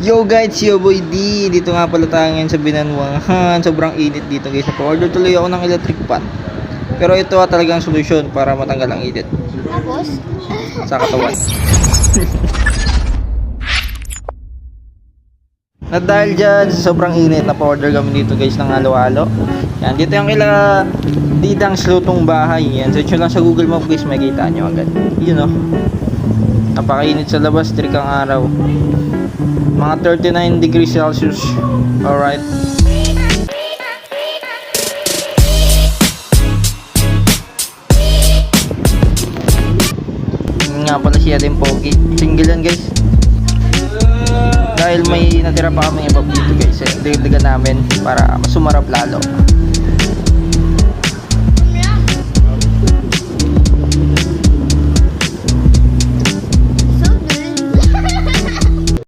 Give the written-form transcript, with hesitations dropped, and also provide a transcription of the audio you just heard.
Yo guys, yo boy D. Dito nga pala tayo ngayon sa Binanwangan. Sobrang init dito guys. Napa-order tuloy ako ng electric fan. Pero ito talagang solusyon para matanggal ang init Tapos? sa katawan. Na dahil dyan sa sobrang init, napa-order kami dito guys ng halo-halo. Yan, dito yung Didang Slutong Bahay. Yan, search nyo lang sa Google Map guys, makikita nyo agad. Yun o. Napakainit sa labas, trikang araw. Mga 39 degrees Celsius. Alright. Nga pala siya din pogi. Single yan guys. Dahil may natira pa kami ibang dito guys. Dagdagan namin para masumarap lalo.